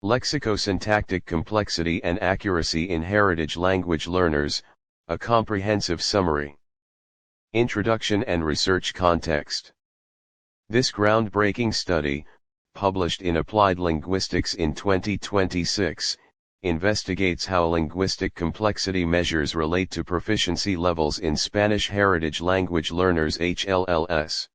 Lexico-syntactic complexity and accuracy in heritage language learners, a comprehensive summary. Introduction and research context. This groundbreaking study, published in Applied Linguistics in 2026, investigates how linguistic complexity measures relate to proficiency levels in Spanish heritage language learners (HLLS).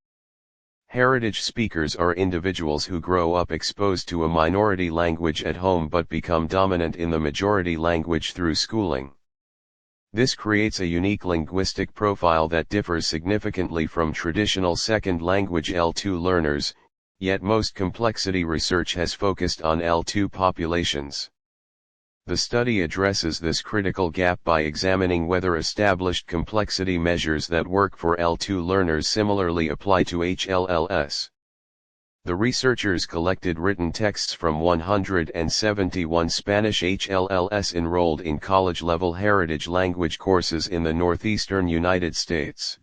Heritage speakers are individuals who grow up exposed to a minority language at home but become dominant in the majority language through schooling. This creates a unique linguistic profile that differs significantly from traditional second language L2 learners, yet most complexity research has focused on L2 populations. The study addresses this critical gap by examining whether established complexity measures that work for L2 learners similarly apply to HLLS. The researchers collected written texts from 171 Spanish HLLS enrolled in college-level heritage language courses in the northeastern United States.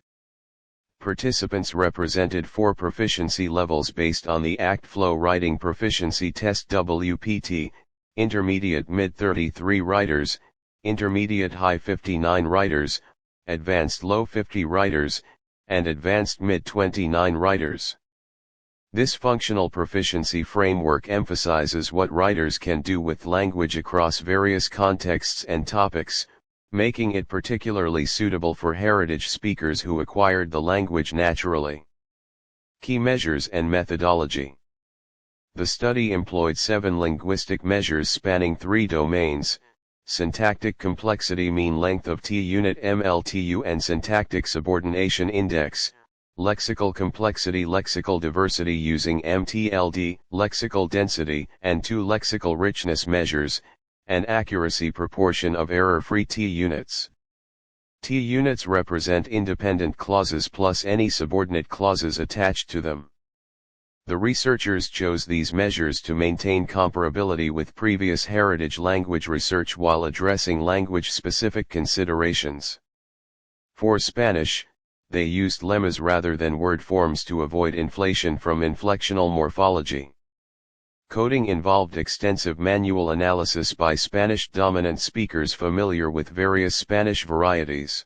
Participants represented 4 proficiency levels based on the ACT Flow Writing Proficiency Test WPT, Intermediate Mid 33 writers, Intermediate High 59 writers, Advanced Low 50 writers, and Advanced Mid 29 writers. This functional proficiency framework emphasizes what writers can do with language across various contexts and topics, making it particularly suitable for heritage speakers who acquired the language naturally. Key measures and methodology. The study employed 7 linguistic measures spanning 3 domains: syntactic complexity mean length of T-unit MLTU and syntactic subordination index, lexical complexity lexical diversity using MTLD, lexical density and 2 lexical richness measures, and accuracy proportion of error-free T-units. T-units represent independent clauses plus any subordinate clauses attached to them. The researchers chose these measures to maintain comparability with previous heritage language research while addressing language-specific considerations. For Spanish, they used lemmas rather than word forms to avoid inflation from inflectional morphology. Coding involved extensive manual analysis by Spanish-dominant speakers familiar with various Spanish varieties.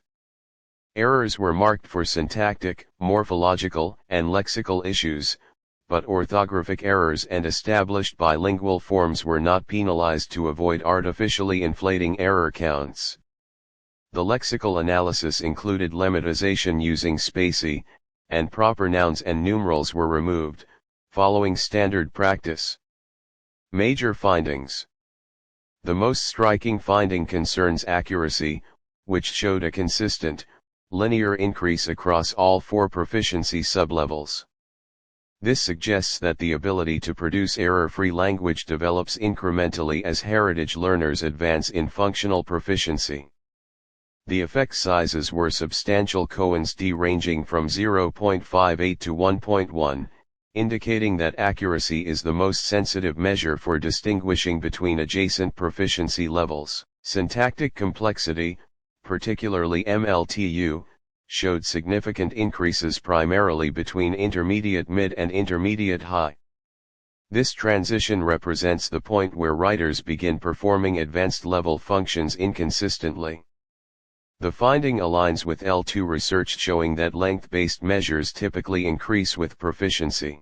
Errors were marked for syntactic, morphological, and lexical issues, but orthographic errors and established bilingual forms were not penalized to avoid artificially inflating error counts. The lexical analysis included lemmatization using spaCy, and proper nouns and numerals were removed, following standard practice. Major findings. The most striking finding concerns accuracy, which showed a consistent, linear increase across all 4 proficiency sublevels. This suggests that the ability to produce error-free language develops incrementally as heritage learners advance in functional proficiency. The effect sizes were substantial, Cohen's d ranging from 0.58 to 1.1, indicating that accuracy is the most sensitive measure for distinguishing between adjacent proficiency levels. Syntactic complexity, particularly MLTU, showed significant increases primarily between intermediate mid and intermediate high. This transition represents the point where writers begin performing advanced level functions inconsistently. The finding aligns with L2 research showing that length-based measures typically increase with proficiency.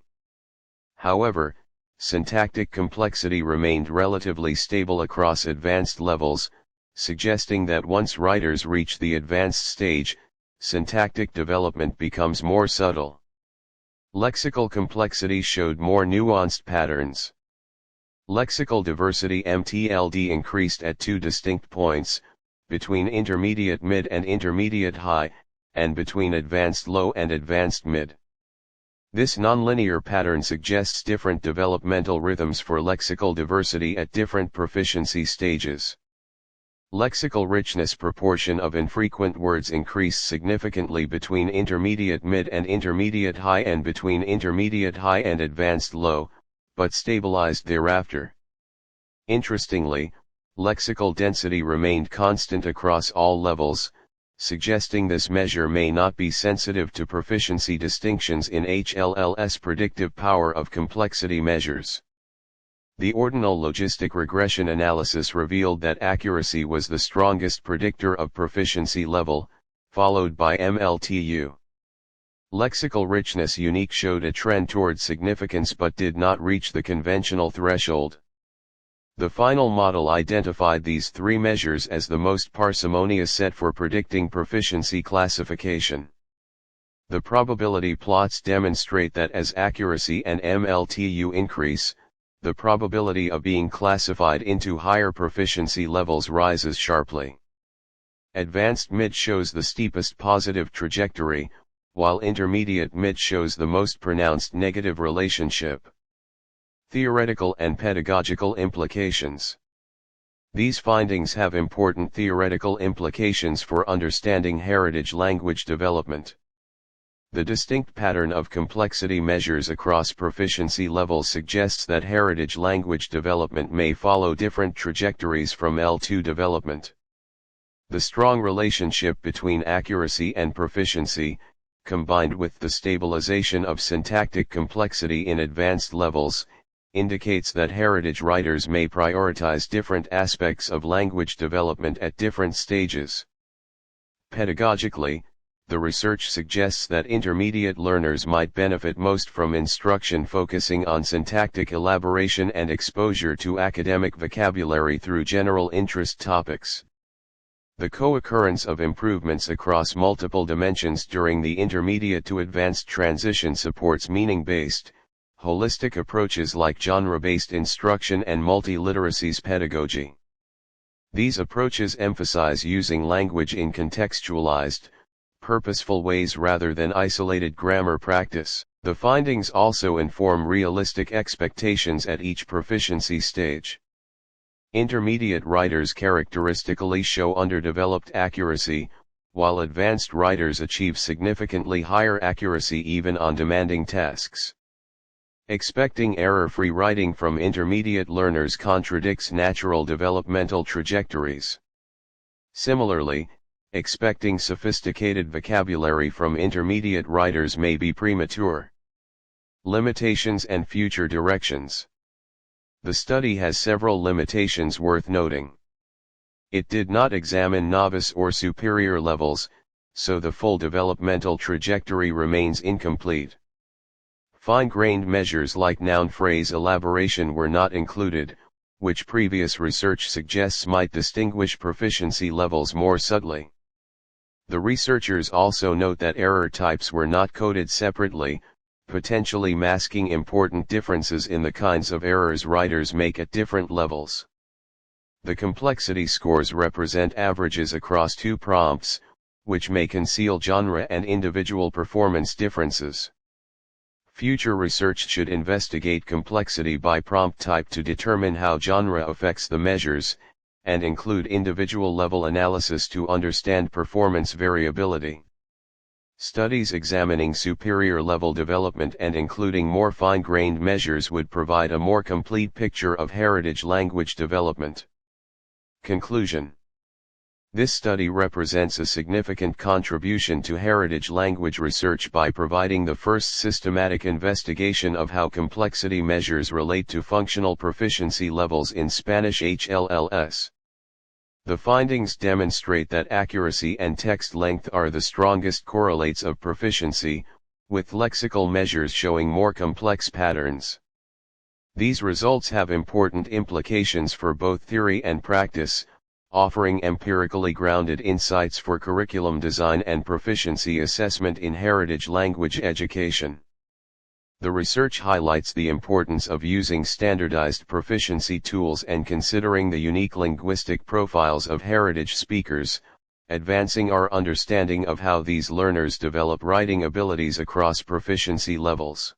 However, syntactic complexity remained relatively stable across advanced levels, suggesting that once writers reach the advanced stage, syntactic development becomes more subtle. Lexical complexity showed more nuanced patterns. Lexical diversity MTLD increased at 2 distinct points, between intermediate mid and intermediate high, and between advanced low and advanced mid. This nonlinear pattern suggests different developmental rhythms for lexical diversity at different proficiency stages. Lexical richness proportion of infrequent words increased significantly between intermediate mid and intermediate high and between intermediate high and advanced low, but stabilized thereafter. Interestingly, lexical density remained constant across all levels, suggesting this measure may not be sensitive to proficiency distinctions in HLLS. Predictive power of complexity measures. The ordinal logistic regression analysis revealed that accuracy was the strongest predictor of proficiency level, followed by MLTU. Lexical richness unique showed a trend toward significance but did not reach the conventional threshold. The final model identified these three measures as the most parsimonious set for predicting proficiency classification. The probability plots demonstrate that as accuracy and MLTU increase, the probability of being classified into higher proficiency levels rises sharply. Advanced mid shows the steepest positive trajectory, while intermediate mid shows the most pronounced negative relationship. Theoretical and pedagogical implications. These findings have important theoretical implications for understanding heritage language development. The distinct pattern of complexity measures across proficiency levels suggests that heritage language development may follow different trajectories from L2 development. The strong relationship between accuracy and proficiency, combined with the stabilization of syntactic complexity in advanced levels, indicates that heritage writers may prioritize different aspects of language development at different stages. Pedagogically, the research suggests that intermediate learners might benefit most from instruction focusing on syntactic elaboration and exposure to academic vocabulary through general interest topics. The co-occurrence of improvements across multiple dimensions during the intermediate to advanced transition supports meaning-based, holistic approaches like genre-based instruction and multiliteracies pedagogy. These approaches emphasize using language in contextualized, purposeful ways rather than isolated grammar practice. The findings also inform realistic expectations at each proficiency stage. Intermediate writers characteristically show underdeveloped accuracy, while advanced writers achieve significantly higher accuracy even on demanding tasks. Expecting error-free writing from intermediate learners contradicts natural developmental trajectories. Similarly, expecting sophisticated vocabulary from intermediate writers may be premature. Limitations and future directions. The study has several limitations worth noting. It did not examine novice or superior levels, so the full developmental trajectory remains incomplete. Fine-grained measures like noun phrase elaboration were not included, which previous research suggests might distinguish proficiency levels more subtly. The researchers also note that error types were not coded separately, potentially masking important differences in the kinds of errors writers make at different levels. The complexity scores represent averages across two prompts, which may conceal genre and individual performance differences. Future research should investigate complexity by prompt type to determine how genre affects the measures, and include individual level analysis to understand performance variability. Studies examining superior level development and including more fine-grained measures would provide a more complete picture of heritage language development. Conclusion. This study represents a significant contribution to heritage language research by providing the first systematic investigation of how complexity measures relate to functional proficiency levels in Spanish HLLS. The findings demonstrate that accuracy and text length are the strongest correlates of proficiency, with lexical measures showing more complex patterns. These results have important implications for both theory and practice, offering empirically grounded insights for curriculum design and proficiency assessment in heritage language education. The research highlights the importance of using standardized proficiency tools and considering the unique linguistic profiles of heritage speakers, advancing our understanding of how these learners develop writing abilities across proficiency levels.